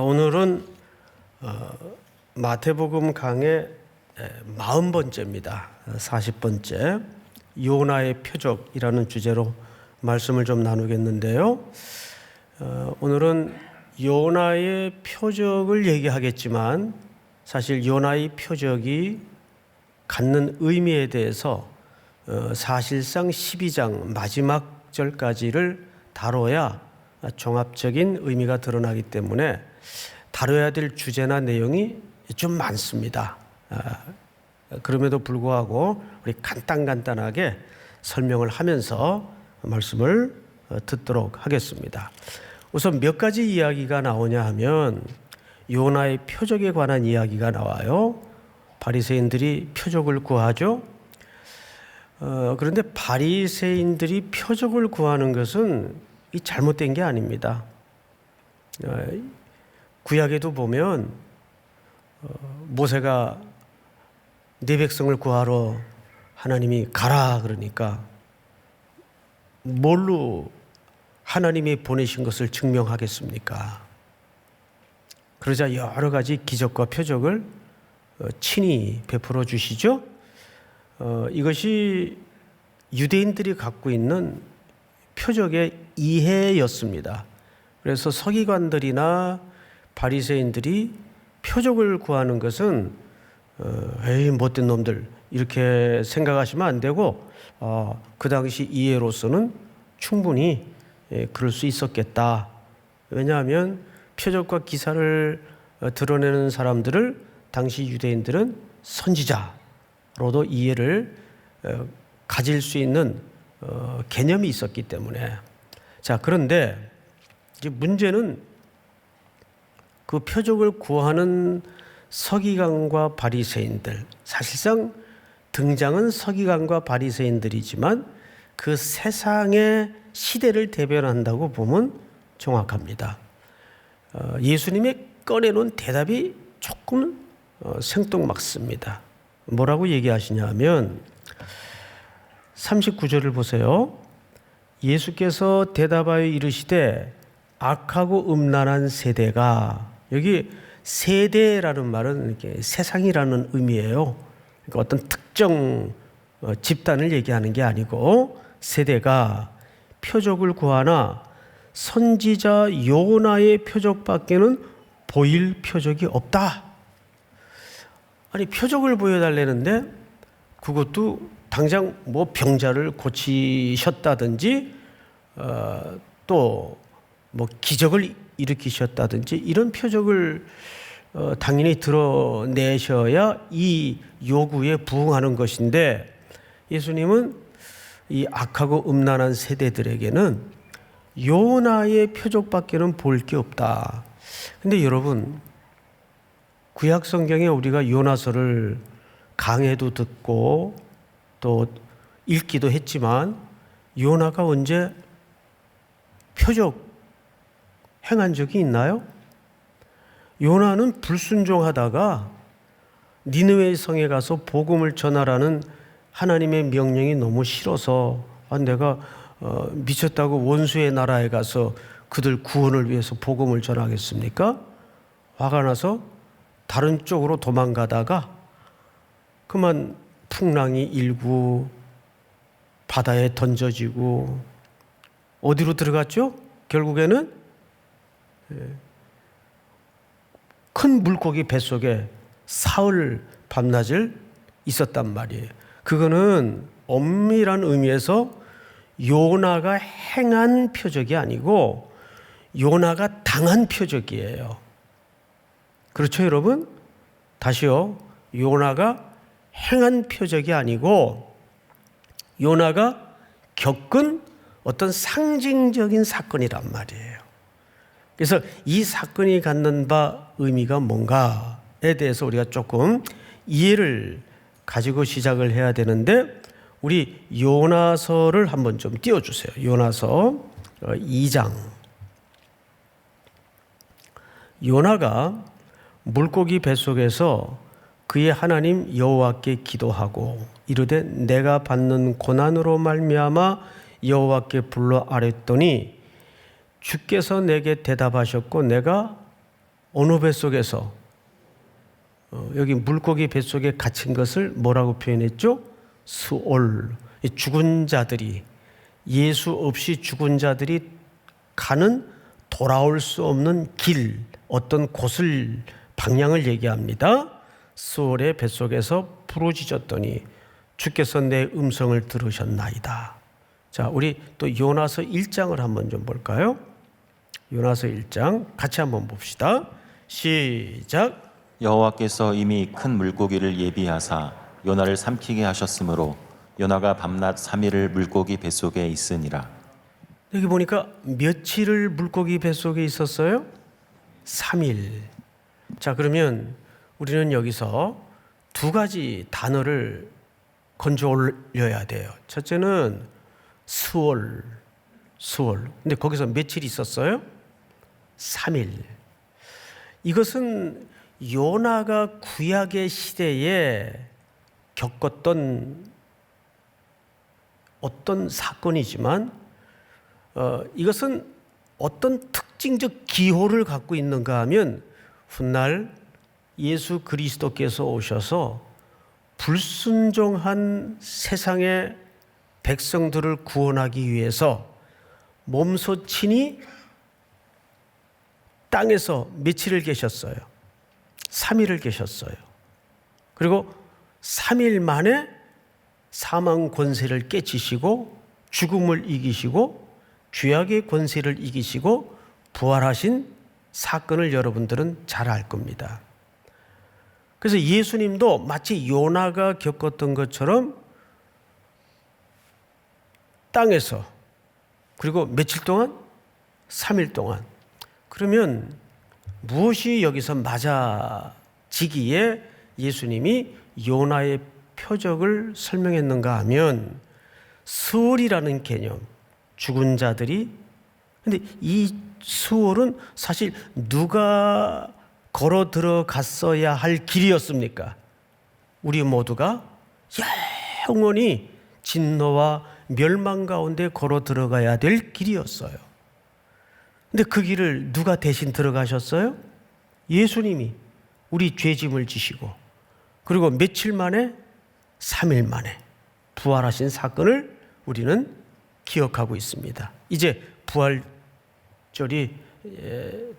오늘은 마태복음 강의 40번째입니다. 40번째 요나의 표적이라는 주제로 말씀을 좀 나누겠는데요. 오늘은 요나의 표적을 얘기하겠지만 사실 요나의 표적이 갖는 의미에 대해서 사실상 12장 마지막 절까지를 다뤄야 종합적인 의미가 드러나기 때문에 다뤄야 될 주제나 내용이 좀 많습니다. 그럼에도 불구하고 우리 간단하게 설명을 하면서 말씀을 듣도록 하겠습니다. 우선 몇 가지 이야기가 나오냐 하면 요나의 표적에 관한 이야기가 나와요. 바리새인들이 표적을 구하죠. 그런데 바리새인들이 표적을 구하는 것은 이 잘못된 게 아닙니다. 구약에도 보면 모세가 네 백성을 구하러 하나님이 가라 그러니까 뭘로 하나님이 보내신 것을 증명하겠습니까? 그러자 여러 가지 기적과 표적을 친히 베풀어 주시죠. 이것이 유대인들이 갖고 있는 표적의 이해였습니다. 그래서 서기관들이나 바리새인들이 표적을 구하는 것은 에이 못된 놈들 이렇게 생각하시면 안 되고 그 당시 이해로서는 충분히 그럴 수 있었겠다. 왜냐하면 표적과 기사를 드러내는 사람들을 당시 유대인들은 선지자로도 이해를 가질 수 있는 개념이 있었기 때문에. 자, 그런데 이제 문제는 그 표적을 구하는 서기관과 바리새인들, 사실상 등장은 서기관과 바리새인들이지만 그 세상의 시대를 대변한다고 보면 정확합니다. 예수님이 꺼내놓은 대답이 조금 생뚱맞습니다. 뭐라고 얘기하시냐면 39절을 보세요. 예수께서 대답하여 이르시되 악하고 음란한 세대가, 여기 세대라는 말은 이렇게 세상이라는 의미예요. 그러니까 어떤 특정 집단을 얘기하는 게 아니고 세대가 표적을 구하나 선지자 요나의 표적밖에는 보일 표적이 없다. 아니 표적을 보여달라는데 그것도 당장 뭐 병자를 고치셨다든지 또 뭐 기적을 일으키셨다든지 이런 표적을 당연히 드러내셔야 이 요구에 부응하는 것인데 예수님은 이 악하고 음란한 세대들에게는 요나의 표적밖에는 볼 게 없다. 근데 여러분 구약 성경에 우리가 요나서를 강해도 듣고 또 읽기도 했지만 요나가 언제 표적 행한 적이 있나요? 요나는 불순종하다가 니느웨 성에 가서 복음을 전하라는 하나님의 명령이 너무 싫어서 내가 미쳤다고 원수의 나라에 가서 그들 구원을 위해서 복음을 전하겠습니까? 화가 나서 다른 쪽으로 도망가다가 그만 풍랑이 일고 바다에 던져지고 어디로 들어갔죠? 결국에는 큰 물고기 뱃속에 사흘 밤낮을 있었단 말이에요. 그거는 엄밀한 의미에서 요나가 행한 표적이 아니고 요나가 당한 표적이에요. 그렇죠, 여러분? 다시요. 요나가 행한 표적이 아니고 요나가 겪은 어떤 상징적인 사건이란 말이에요. 그래서 이 사건이 갖는 바 의미가 뭔가에 대해서 우리가 조금 이해를 가지고 시작을 해야 되는데 우리 요나서를 한번 좀 띄워주세요. 요나서 2장. 요나가 물고기 뱃속에서 그의 하나님 여호와께 기도하고 이르되 내가 받는 고난으로 말미암아 여호와께 불러 아뢰었더니 주께서 내게 대답하셨고 내가 어느 뱃속에서? 여기 물고기 뱃속에 갇힌 것을 뭐라고 표현했죠? 스올. 죽은 자들이, 예수 없이 죽은 자들이 가는 돌아올 수 없는 길, 어떤 곳을, 방향을 얘기합니다. 스올의 뱃속에서 부르짖었더니 주께서 내 음성을 들으셨나이다. 자, 우리 또 요나서 1장을 한번 좀 볼까요? 요나서 1장 같이 한번 봅시다. 시작. 여호와께서 이미 큰 물고기를 예비하사 요나를 삼키게 하셨으므로 요나가 밤낮 3일을 물고기 뱃속에 있으니라. 여기 보니까 며칠을 물고기 뱃속에 있었어요? 3일. 자, 그러면 우리는 여기서 두 가지 단어를 건져 올려야 돼요. 첫째는 스월. 근데 거기서 며칠 있었어요? 3일. 이것은 요나가 구약의 시대에 겪었던 어떤 사건이지만 이것은 어떤 특징적 기호를 갖고 있는가 하면 훗날 예수 그리스도께서 오셔서 불순종한 세상의 백성들을 구원하기 위해서 몸소 친히 땅에서 며칠을 계셨어요? 3일을 계셨어요. 그리고 3일 만에 사망 권세를 깨치시고 죽음을 이기시고 죄악의 권세를 이기시고 부활하신 사건을 여러분들은 잘 알 겁니다. 그래서 예수님도 마치 요나가 겪었던 것처럼 땅에서, 그리고 며칠 동안? 3일 동안. 그러면 무엇이 여기서 맞아지기에 예수님이 요나의 표적을 설명했는가 하면 스월이라는 개념, 죽은 자들이, 근데 이 스월은 사실 누가 걸어 들어갔어야 할 길이었습니까? 우리 모두가 영원히 진노와 멸망 가운데 걸어 들어가야 될 길이었어요. 근데 그 길을 누가 대신 들어가셨어요? 예수님이 우리 죄짐을 지시고, 그리고 며칠 만에, 3일 만에 부활하신 사건을 우리는 기억하고 있습니다. 이제 부활절이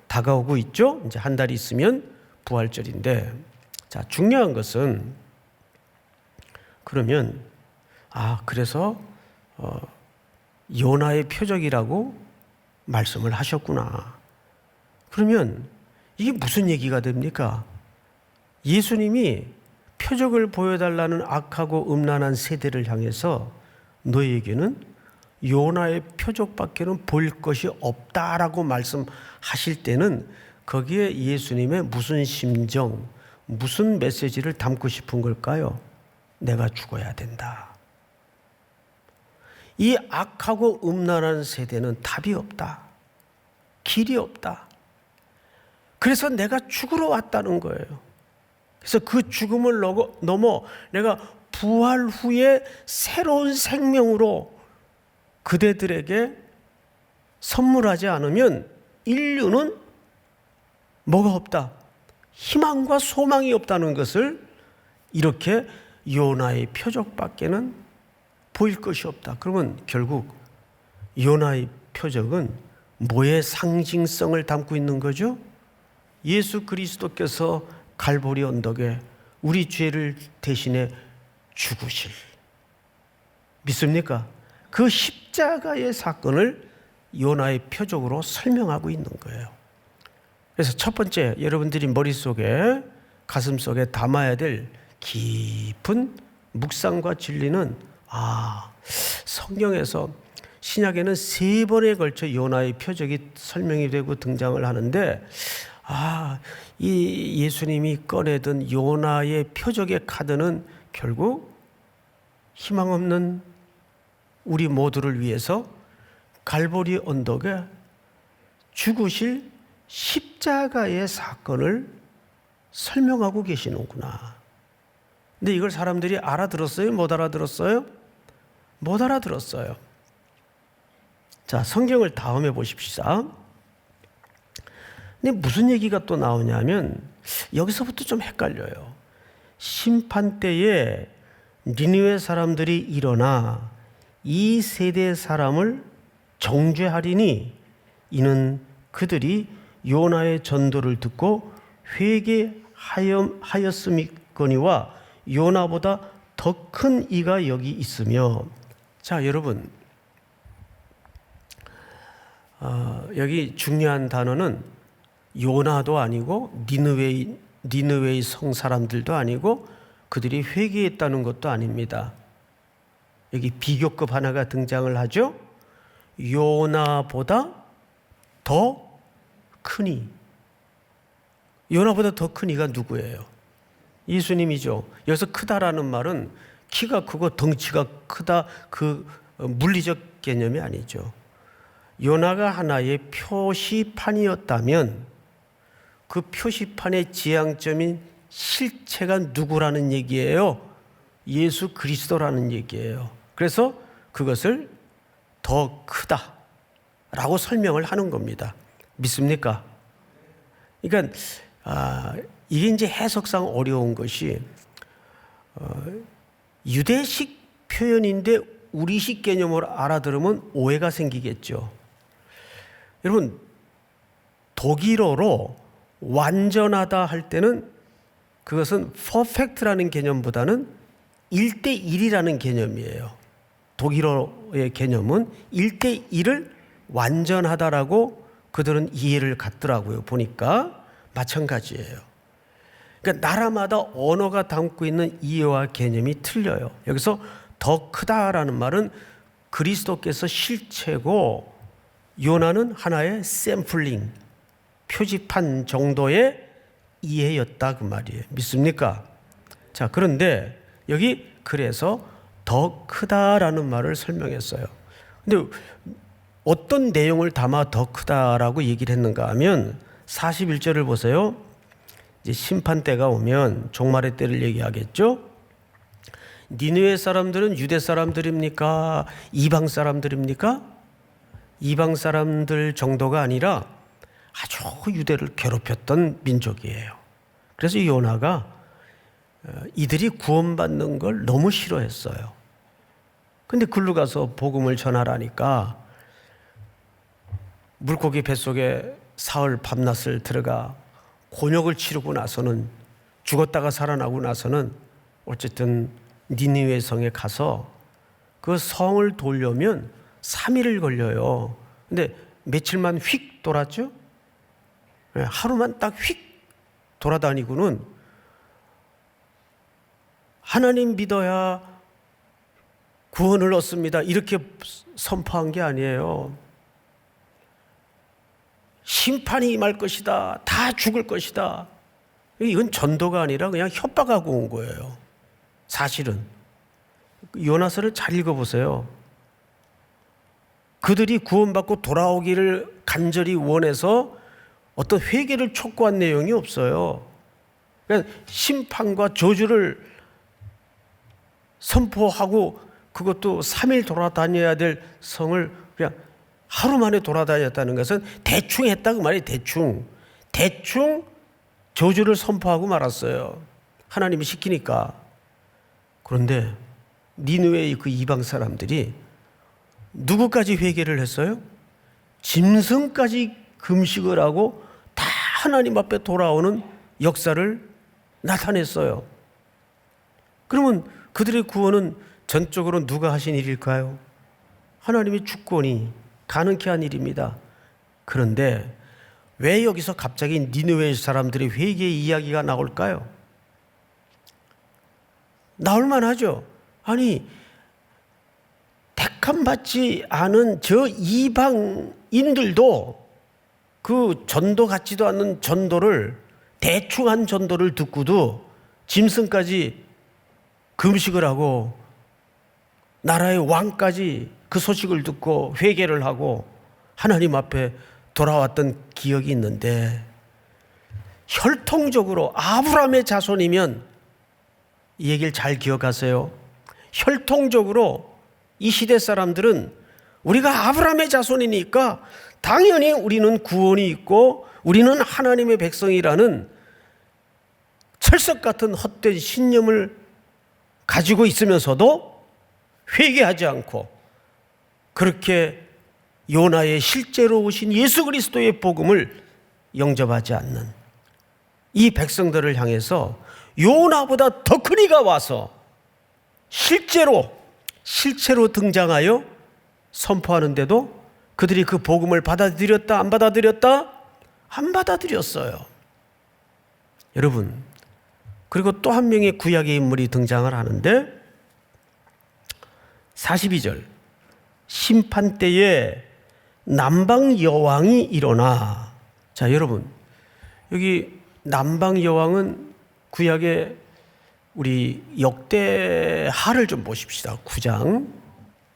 다가오고 있죠. 이제 한 달 있으면 부활절인데, 자, 중요한 것은, 그러면 그래서 요나의 표적이라고 말씀을 하셨구나. 그러면 이게 무슨 얘기가 됩니까? 예수님이 표적을 보여달라는 악하고 음란한 세대를 향해서 너희에게는 요나의 표적밖에는 보일 것이 없다라고 말씀하실 때는 거기에 예수님의 무슨 심정, 무슨 메시지를 담고 싶은 걸까요? 내가 죽어야 된다. 이 악하고 음란한 세대는 답이 없다. 길이 없다. 그래서 내가 죽으러 왔다는 거예요. 그래서 그 죽음을 넘어 내가 부활 후에 새로운 생명으로 그대들에게 선물하지 않으면 인류는 뭐가 없다? 희망과 소망이 없다는 것을 이렇게 요나의 표적밖에는 보일 것이 없다. 그러면 결국 요나의 표적은 뭐의 상징성을 담고 있는 거죠? 예수 그리스도께서 갈보리 언덕에 우리 죄를 대신해 죽으실, 믿습니까? 그 십자가의 사건을 요나의 표적으로 설명하고 있는 거예요. 그래서 첫 번째, 여러분들이 머릿속에, 가슴속에 담아야 될 깊은 묵상과 진리는, 성경에서 신약에는 3번에 걸쳐 요나의 표적이 설명이 되고 등장을 하는데, 이 예수님이 꺼내든 요나의 표적의 카드는 결국 희망 없는 우리 모두를 위해서 갈보리 언덕에 죽으실 십자가의 사건을 설명하고 계시는구나. 근데 이걸 사람들이 알아들었어요? 못 알아들었어요? 못 알아들었어요. 자, 성경을 다음에 보십시다. 근데 무슨 얘기가 또 나오냐면 여기서부터 좀 헷갈려요. 심판 때에 니느웨 사람들이 일어나 이 세대 사람을 정죄하리니 이는 그들이 요나의 전도를 듣고 회개하였음이거니와 요나보다 더 큰 이가 여기 있으며. 자, 여러분, 여기 중요한 단어는 요나도 아니고 니느웨의 성 사람들도 아니고 그들이 회개했다는 것도 아닙니다. 여기 비교급 하나가 등장을 하죠. 요나보다 더 크니. 요나보다 더 큰 이가 누구예요? 예수님이죠. 여기서 크다라는 말은 키가 크고 덩치가 크다, 그 물리적 개념이 아니죠. 요나가 하나의 표시판이었다면 그 표시판의 지향점인 실체가 누구라는 얘기예요? 예수 그리스도라는 얘기예요. 그래서 그것을 더 크다라고 설명을 하는 겁니다. 믿습니까? 그러니까 이게 이제 해석상 어려운 것이 유대식 표현인데 우리식 개념으로 알아들으면 오해가 생기겠죠. 여러분, 독일어로 완전하다 할 때는 그것은 perfect라는 개념보다는 1대1이라는 개념이에요. 독일어의 개념은 1대1을 완전하다라고 그들은 이해를 갖더라고요. 보니까 마찬가지예요. 그러니까 나라마다 언어가 담고 있는 이해와 개념이 틀려요. 여기서 더 크다라는 말은 그리스도께서 실체고 요나는 하나의 샘플링, 표지판 정도의 이해였다 그 말이에요. 믿습니까? 자, 그런데 여기 그래서 더 크다라는 말을 설명했어요. 근데 어떤 내용을 담아 더 크다라고 얘기를 했는가 하면 41절을 보세요. 이제 심판 때가 오면 종말의 때를 얘기하겠죠. 니느웨 사람들은 유대 사람들입니까? 이방 사람들입니까? 이방 사람들 정도가 아니라 아주 유대를 괴롭혔던 민족이에요. 그래서 요나가 이들이 구원받는 걸 너무 싫어했어요. 근데 글로 가서 복음을 전하라니까 물고기 뱃속에 사흘 밤낮을 들어가 곤욕을 치르고 나서는, 죽었다가 살아나고 나서는 어쨌든 니느웨 성에 가서 그 성을 돌려면 3일을 걸려요. 근데 며칠만 휙 돌았죠? 하루만 딱 휙 돌아다니고는 하나님 믿어야 구원을 얻습니다, 이렇게 선포한 게 아니에요. 심판이 임할 것이다, 다 죽을 것이다. 이건 전도가 아니라 그냥 협박하고 온 거예요. 사실은 요나서를 잘 읽어보세요. 그들이 구원받고 돌아오기를 간절히 원해서 어떤 회개를 촉구한 내용이 없어요. 그러니까 심판과 저주를 선포하고 그것도 3일 돌아다녀야 될 성을 그냥 하루 만에 돌아다녔다는 것은 대충 했다 그 말이에요. 대충 저주를 선포하고 말았어요. 하나님이 시키니까. 그런데 니느웨의 그 이방 사람들이 누구까지 회개를 했어요? 짐승까지 금식을 하고 다 하나님 앞에 돌아오는 역사를 나타냈어요. 그러면 그들의 구원은 전적으로 누가 하신 일일까요? 하나님의 주권이 가능케 한 일입니다. 그런데 왜 여기서 갑자기 니느웨 사람들의 회개의 이야기가 나올까요? 나올 만하죠. 아니, 택함받지 않은 저 이방인들도 그 전도 같지도 않는 전도를, 대충 한 전도를 듣고도 짐승까지 금식을 하고 나라의 왕까지 그 소식을 듣고 회개를 하고 하나님 앞에 돌아왔던 기억이 있는데, 혈통적으로 아브라함의 자손이면 이 얘기를 잘 기억하세요. 혈통적으로 이 시대 사람들은 우리가 아브라함의 자손이니까 당연히 우리는 구원이 있고 우리는 하나님의 백성이라는 철석 같은 헛된 신념을 가지고 있으면서도 회개하지 않고 그렇게 요나의 실제로 오신 예수 그리스도의 복음을 영접하지 않는 이 백성들을 향해서 요나보다 더 큰 이가 와서 실제로 등장하여 선포하는데도 그들이 그 복음을 받아들였다 안 받아들였다? 안 받아들였어요. 여러분, 그리고 또 한 명의 구약의 인물이 등장을 하는데 42절 심판 때에 남방 여왕이 일어나. 자, 여러분, 여기 남방 여왕은 구약의 우리 역대하를 좀 보십시다. 9장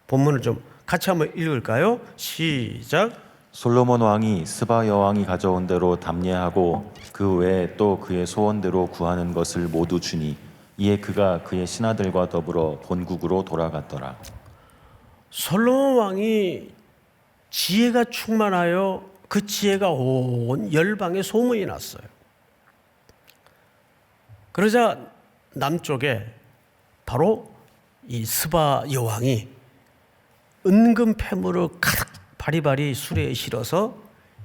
본문을 좀 같이 한번 읽을까요? 시작. 솔로몬 왕이 스바 여왕이 가져온 대로 담례하고 그 외에 또 그의 소원대로 구하는 것을 모두 주니 이에 그가 그의 신하들과 더불어 본국으로 돌아갔더라. 솔로몬 왕이 지혜가 충만하여 그 지혜가 온 열방에 소문이 났어요. 그러자 남쪽에 바로 이 스바 여왕이 은금 패물을 가득 바리바리 수레에 실어서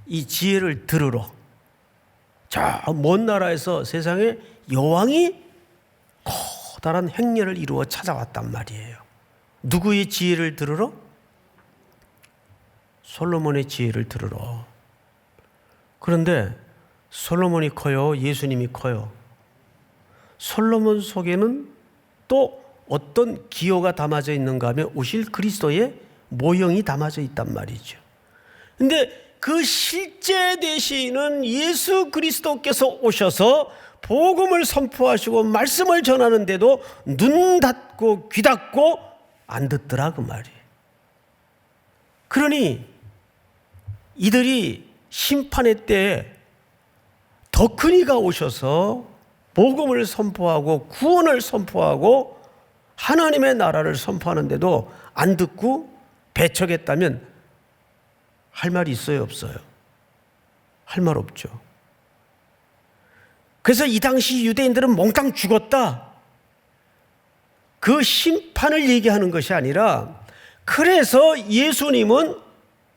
이 지혜를 들으러 저 먼 나라에서 세상에 여왕이 커다란 행렬을 이루어 찾아왔단 말이에요. 누구의 지혜를 들으러? 솔로몬의 지혜를 들으러. 그런데 솔로몬이 커요? 예수님이 커요? 솔로몬 속에는 또 어떤 기호가 담아져 있는가 하면 오실 그리스도의 모형이 담아져 있단 말이죠. 근데 그 실제 되시는 예수 그리스도께서 오셔서 복음을 선포하시고 말씀을 전하는데도 눈 닫고 귀 닫고 안 듣더라 그 말이에요. 그러니 이들이 심판의 때에 더 큰 이가 오셔서 복음을 선포하고 구원을 선포하고 하나님의 나라를 선포하는데도 안 듣고 배척했다면 할 말이 있어요, 없어요? 할 말 없죠. 그래서 이 당시 유대인들은 몽땅 죽었다. 그 심판을 얘기하는 것이 아니라 그래서 예수님은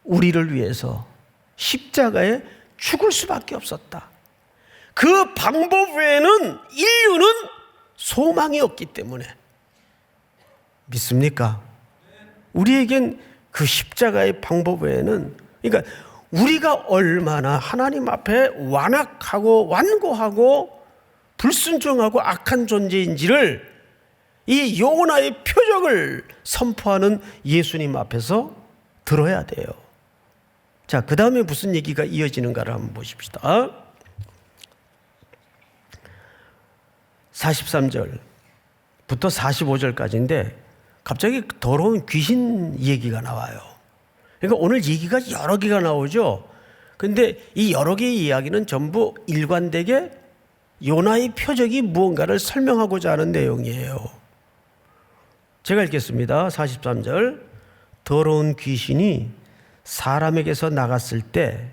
우리를 위해서 십자가에 죽을 수밖에 없었다. 그 방법 외에는 인류는 소망이 없기 때문에. 믿습니까? 우리에겐 그 십자가의 방법 외에는, 그러니까 우리가 얼마나 하나님 앞에 완악하고 완고하고 불순종하고 악한 존재인지를 이 요나의 표적을 선포하는 예수님 앞에서 들어야 돼요. 자, 그 다음에 무슨 얘기가 이어지는가를 한번 보십시다. 43절부터 45절까지인데 갑자기 더러운 귀신 얘기가 나와요. 그러니까 오늘 얘기가 여러 개가 나오죠. 그런데 이 여러 개의 이야기는 전부 일관되게 요나의 표적이 무언가를 설명하고자 하는 내용이에요. 제가 읽겠습니다. 43절. 더러운 귀신이 사람에게서 나갔을 때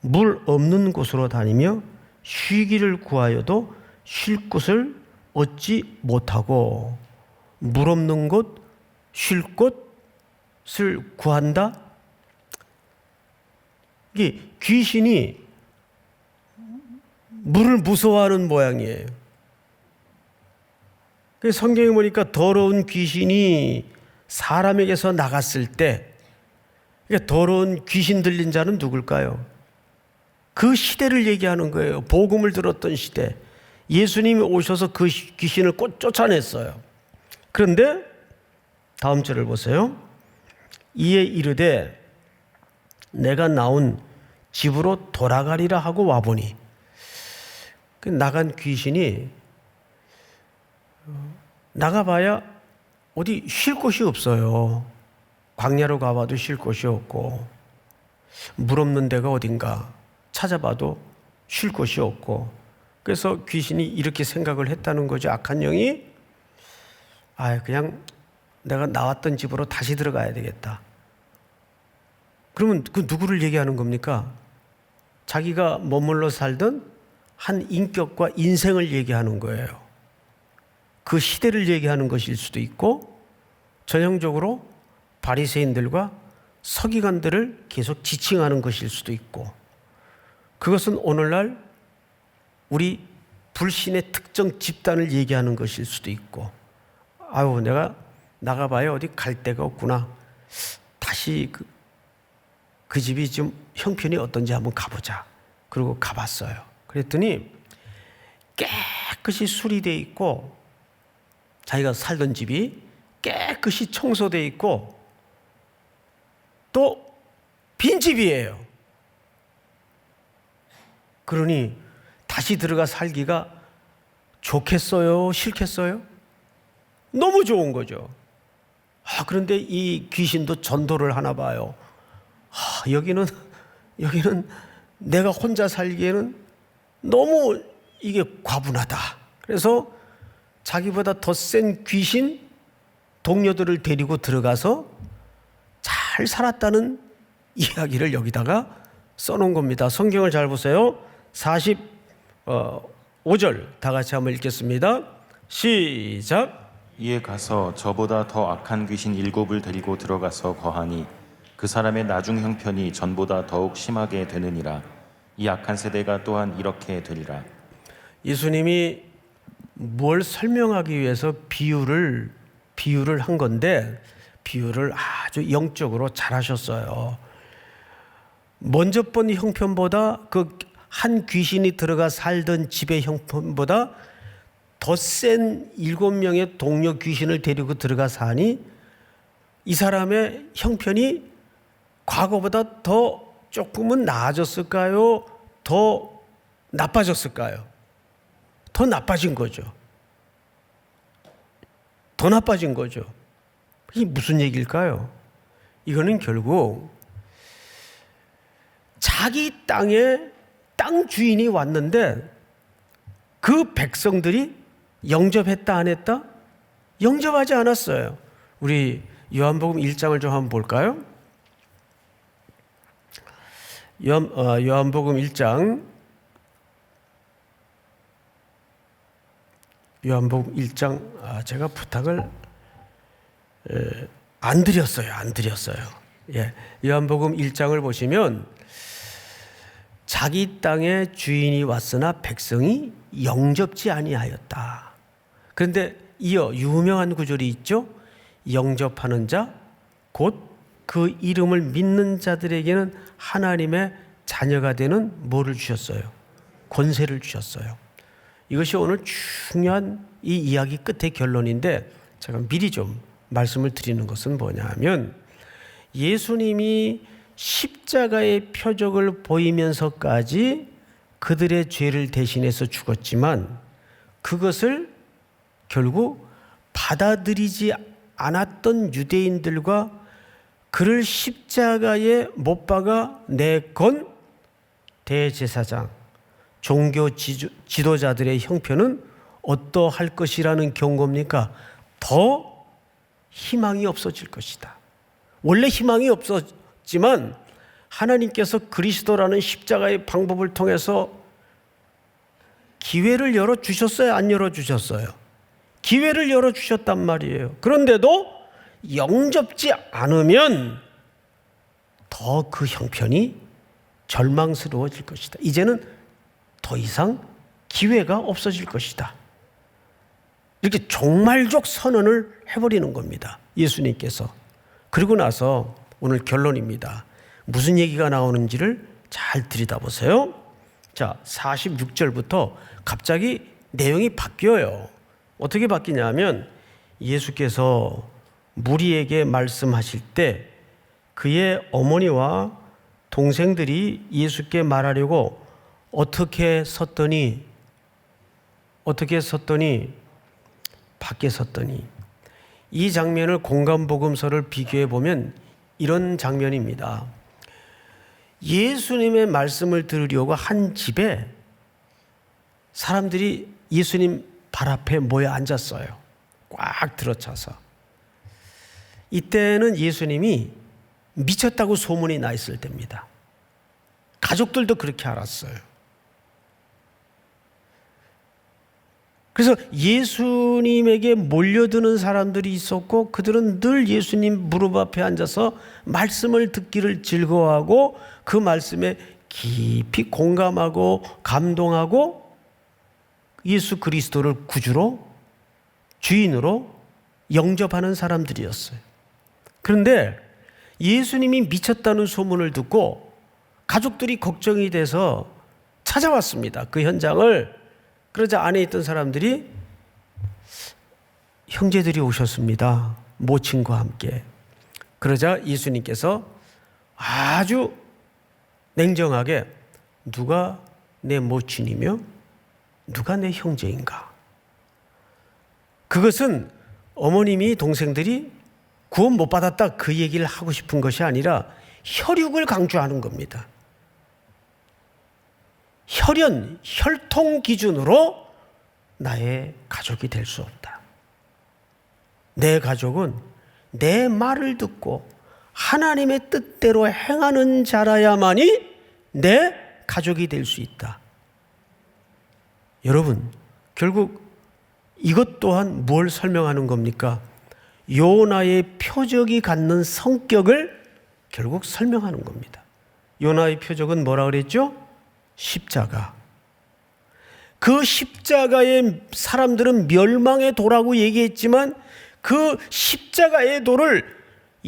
물 없는 곳으로 다니며 쉬기를 구하여도 쉴 곳을 얻지 못하고 물 없는 곳, 쉴 곳을 구한다. 이게 귀신이 물을 무서워하는 모양이에요. 성경에 보니까 더러운 귀신이 사람에게서 나갔을 때, 그러니까 더러운 귀신 들린 자는 누굴까요? 그 시대를 얘기하는 거예요. 복음을 들었던 시대. 예수님이 오셔서 그 귀신을 쫓아냈어요. 그런데 다음 절을 보세요. 이에 이르되 내가 나온 집으로 돌아가리라 하고 와보니, 나간 귀신이 나가봐야 어디 쉴 곳이 없어요. 광야로 가봐도 쉴 곳이 없고 물 없는 데가 어딘가 찾아봐도 쉴 곳이 없고, 그래서 귀신이 이렇게 생각을 했다는 거죠. 악한 영이 그냥 내가 나왔던 집으로 다시 들어가야 되겠다. 그러면 그 누구를 얘기하는 겁니까? 자기가 머물러 살던 한 인격과 인생을 얘기하는 거예요. 그 시대를 얘기하는 것일 수도 있고 전형적으로 바리새인들과 서기관들을 계속 지칭하는 것일 수도 있고, 그것은 오늘날 우리 불신의 특정 집단을 얘기하는 것일 수도 있고, 아유 내가 나가봐야 어디 갈 데가 없구나, 다시 그 집이 좀 형편이 어떤지 한번 가보자. 그리고 가봤어요. 그랬더니 깨끗이 수리되어 있고 자기가 살던 집이 깨끗이 청소되어 있고 또 빈집이에요. 그러니 다시 들어가 살기가 좋겠어요? 싫겠어요? 너무 좋은 거죠. 그런데 이 귀신도 전도를 하나 봐요. 여기는 내가 혼자 살기에는 너무 이게 과분하다. 그래서 자기보다 더 센 귀신 동료들을 데리고 들어가서 잘 살았다는 이야기를 여기다가 써놓은 겁니다. 성경을 잘 보세요. 45절 다 같이 한번 읽겠습니다. 시작. 이에 가서 저보다 더 악한 귀신 7을 데리고 들어가서 거하니 그 사람의 나중 형편이 전보다 더욱 심하게 되느니라. 이 악한 세대가 또한 이렇게 되리라. 예수님이 뭘 설명하기 위해서 비유를 한 건데 비유를 아주 영적으로 잘하셨어요. 먼저 본 형편보다 그 한 귀신이 들어가 살던 집의 형편보다 더 센 7명의 동료 귀신을 데리고 들어가 사니 이 사람의 형편이 과거보다 더 조금은 나아졌을까요? 더 나빠졌을까요? 더 나빠진 거죠. 더 나빠진 거죠. 이게 무슨 얘기일까요? 이거는 결국 자기 땅에 땅 주인이 왔는데 그 백성들이 영접했다 안 했다? 영접하지 않았어요. 우리 요한복음 1장을 좀 한번 볼까요? 요한복음 1장 제가 부탁을 안 드렸어요. 예, 요한복음 1장을 보시면 자기 땅에 주인이 왔으나 백성이 영접지 아니하였다. 그런데 이어 유명한 구절이 있죠. 영접하는 자 곧 그 이름을 믿는 자들에게는 하나님의 자녀가 되는 뭐를 주셨어요? 권세를 주셨어요. 이것이 오늘 중요한 이 이야기 끝의 결론인데 제가 미리 좀 말씀을 드리는 것은 뭐냐면 예수님이 십자가의 표적을 보이면서까지 그들의 죄를 대신해서 죽었지만 그것을 결국 받아들이지 않았던 유대인들과 그를 십자가에 못 박아 내건 대제사장, 종교 지도자들의 형편은 어떠할 것이라는 경고입니까? 더 희망이 없어질 것이다. 원래 희망이 없었지만 하나님께서 그리스도라는 십자가의 방법을 통해서 기회를 열어주셨어요? 안 열어주셨어요? 기회를 열어주셨단 말이에요. 그런데도 영접지 않으면 더 그 형편이 절망스러워질 것이다. 이제는 더 이상 기회가 없어질 것이다. 이렇게 종말적 선언을 해버리는 겁니다. 예수님께서. 그리고 나서 오늘 결론입니다. 무슨 얘기가 나오는지를 잘 들여다보세요. 자, 46절부터 갑자기 내용이 바뀌어요. 어떻게 바뀌냐면 예수께서 무리에게 말씀하실 때 그의 어머니와 동생들이 예수께 말하려고 어떻게 섰더니 밖에 섰더니 이 장면을 공감복음서를 비교해 보면 이런 장면입니다. 예수님의 말씀을 들으려고 한 집에 사람들이 예수님 발 앞에 모여 앉았어요. 꽉 들어차서. 이때는 예수님이 미쳤다고 소문이 나 있을 때입니다. 가족들도 그렇게 알았어요. 그래서 예수님에게 몰려드는 사람들이 있었고 그들은 늘 예수님 무릎 앞에 앉아서 말씀을 듣기를 즐거워하고 그 말씀에 깊이 공감하고 감동하고 예수 그리스도를 구주로 주인으로 영접하는 사람들이었어요. 그런데 예수님이 미쳤다는 소문을 듣고 가족들이 걱정이 돼서 찾아왔습니다. 그 현장을. 그러자 안에 있던 사람들이 형제들이 오셨습니다. 모친과 함께. 그러자 예수님께서 아주 냉정하게 누가 내 모친이며 누가 내 형제인가? 그것은 어머님이 동생들이 구원 못 받았다 그 얘기를 하고 싶은 것이 아니라 혈육을 강조하는 겁니다. 혈연, 혈통 기준으로 나의 가족이 될 수 없다. 내 가족은 내 말을 듣고 하나님의 뜻대로 행하는 자라야만이 내 가족이 될 수 있다. 여러분, 결국 이것 또한 뭘 설명하는 겁니까? 요나의 표적이 갖는 성격을 결국 설명하는 겁니다. 요나의 표적은 뭐라 그랬죠? 십자가. 그 십자가의 사람들은 멸망의 도라고 얘기했지만 그 십자가의 도를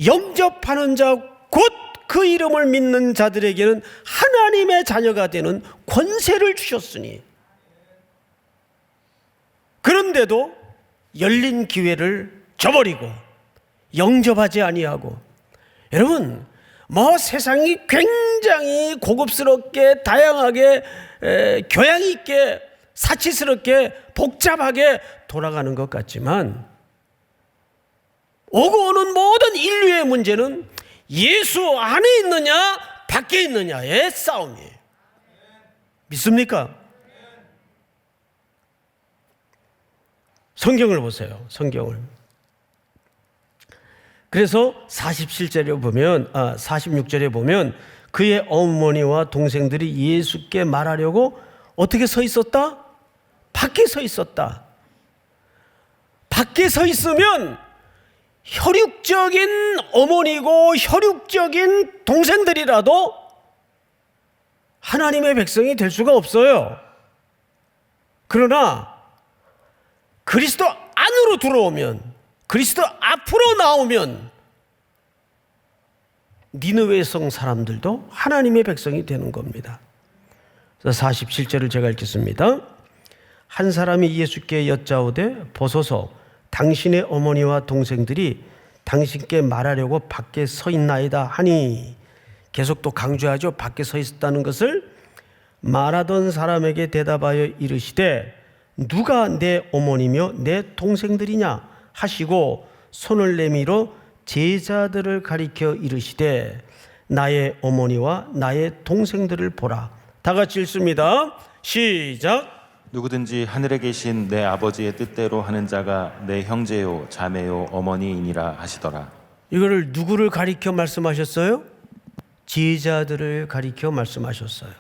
영접하는 자, 곧 그 이름을 믿는 자들에게는 하나님의 자녀가 되는 권세를 주셨으니, 그런데도 열린 기회를 저버리고 영접하지 아니하고, 여러분 세상이 굉장히 고급스럽게 다양하게 교양 있게 사치스럽게 복잡하게 돌아가는 것 같지만 오고 오는 모든 인류의 문제는 예수 안에 있느냐 밖에 있느냐의 싸움이에요. 믿습니까? 성경을 보세요. 성경을. 그래서 46절에 보면 그의 어머니와 동생들이 예수께 말하려고 어떻게 서 있었다? 밖에 서 있었다. 밖에 서 있으면 혈육적인 어머니고 혈육적인 동생들이라도 하나님의 백성이 될 수가 없어요. 그러나 그리스도 안으로 들어오면, 그리스도 앞으로 나오면 니느웨 성 사람들도 하나님의 백성이 되는 겁니다. 47절을 제가 읽겠습니다. 한 사람이 예수께 여짜오되 보소서 당신의 어머니와 동생들이 당신께 말하려고 밖에 서 있나이다 하니, 계속 또 강조하죠. 밖에 서 있었다는 것을. 말하던 사람에게 대답하여 이르시되 누가 내 어머니며 내 동생들이냐 하시고 손을 내밀어 제자들을 가리켜 이르시되 나의 어머니와 나의 동생들을 보라. 다 같이 읽습니다. 시작. 누구든지 하늘에 계신 내 아버지의 뜻대로 하는 자가 내 형제요 자매요 어머니이니라 하시더라. 이거를 누구를 가리켜 말씀하셨어요? 제자들을 가리켜 말씀하셨어요.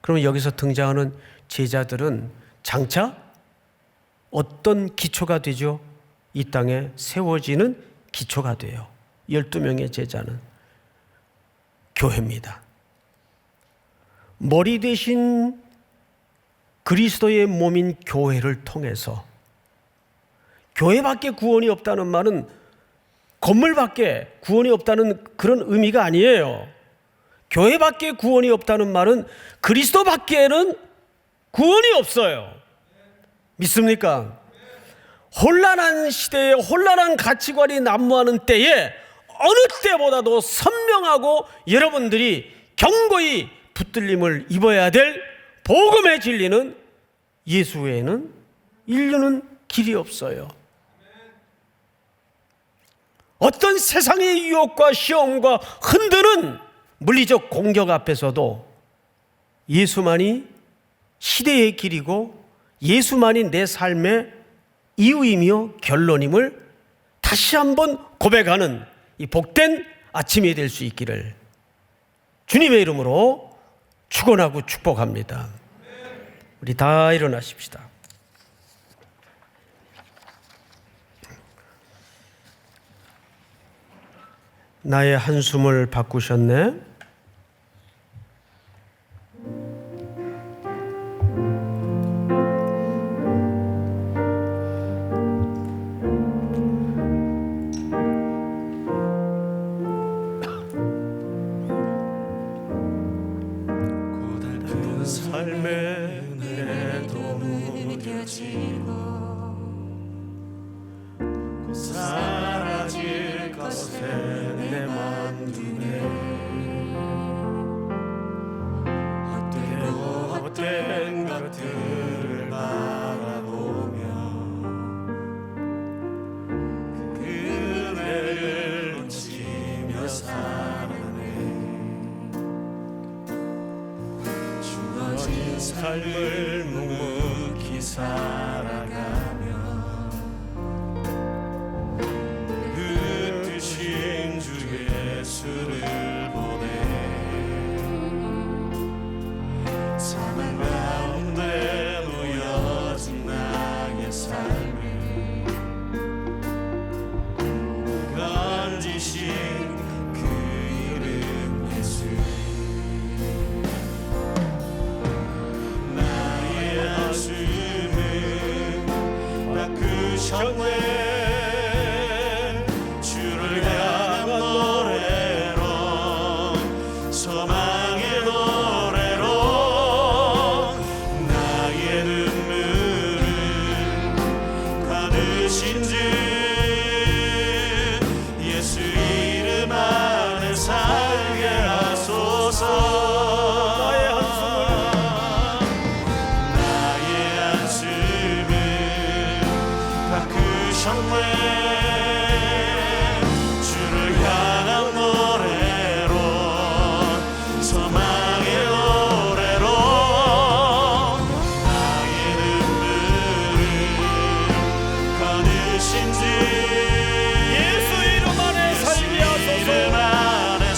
그러면 여기서 등장하는 제자들은 장차 어떤 기초가 되죠? 이 땅에 세워지는 기초가 돼요. 12명의 제자는 교회입니다. 머리 대신 그리스도의 몸인 교회를 통해서, 교회밖에 구원이 없다는 말은 건물밖에 구원이 없다는 그런 의미가 아니에요. 교회밖에 구원이 없다는 말은 그리스도밖에는 구원이 없어요. 믿습니까? 혼란한 시대에 혼란한 가치관이 난무하는 때에 어느 때보다도 선명하고 여러분들이 경고히 붙들림을 입어야 될 복음의 진리는 예수 외에는 인류는 길이 없어요. 어떤 세상의 유혹과 시험과 흔드는 물리적 공격 앞에서도 예수만이 시대의 길이고 예수만이 내 삶의 이유이며 결론임을 다시 한번 고백하는 이 복된 아침이 될 수 있기를 주님의 이름으로 축원하고 축복합니다. 우리 다 일어나십시다. 나의 한숨을 바꾸셨네. 고달픈 삶의 은혜도 무뎌지고 곧 사라질 것에 내 만두네. 헛된 것들을 바라보며 그 은혜를 넘치며 살아내. 주어진 삶을 묵묵히 살아가며 그 뜻인 주 예수를 보내. 사망 가운데 놓여진 나의 삶을 건지신 그 이름 예수. 나의 한숨을 바꾸셨네. 주를 향한 노래로, 소망의 노래로 나의 눈물을 가두신 주 예수 이름 안에 살게 하소서. 나의 한숨을 바꾸셨네. 주를 향한 노래로, 소망의 노래로 나의 눈물을 거두신 주 예수 이름 안에 살게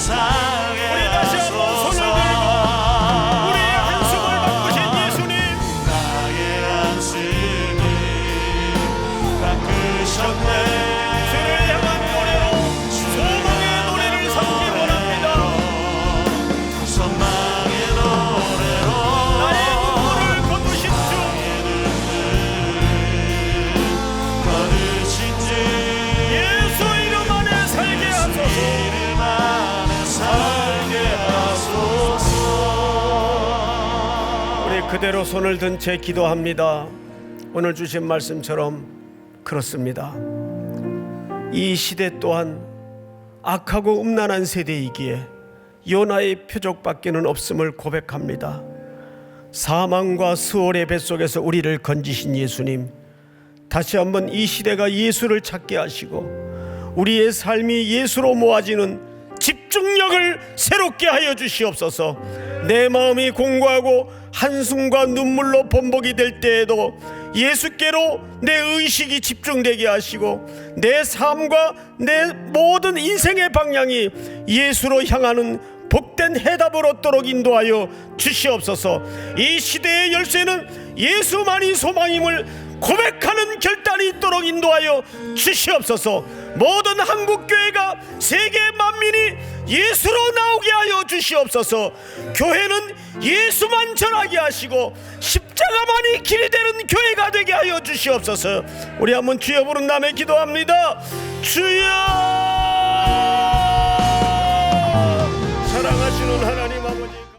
하소서. 우리 다시 한번 손을 들고 우리의 한숨을 바꾸신 예수님, 나의 한숨을 바꾸셨네. 주를 향한 노래로, 소망의 노래를 삼기 원합니다. 소망의 노래로 나의 눈물을 거두신 주, 거두신 주 예수 이름 안에 살게 하소서. 이름 안에 살게 하소서. 우리 그대로 손을 든 채 기도합니다. 오늘 주신 말씀처럼 그렇습니다. 이 시대 또한 악하고 음란한 세대이기에 요나의 표적밖에는 없음을 고백합니다. 사망과 수월의 뱃속에서 우리를 건지신 예수님, 다시 한번 이 시대가 예수를 찾게 하시고 우리의 삶이 예수로 모아지는 집중력을 새롭게 하여 주시옵소서. 내 마음이 공고하고 한숨과 눈물로 범벅이 될 때에도 예수께로 내 의식이 집중되게 하시고 내 삶과 내 모든 인생의 방향이 예수로 향하는 복된 해답을 얻도록 인도하여 주시옵소서. 이 시대의 열쇠는 예수만이 소망임을 고백하는 결단이 있도록 인도하여 주시옵소서. 모든 한국교회가 세계 만민이 예수로 나오게 하여 주시옵소서. 교회는 예수만 전하게 하시고 십자가만이 길이 되는 교회가 되게 하여 주시옵소서. 우리 한번 주여 부른 다음에 기도합니다. 주여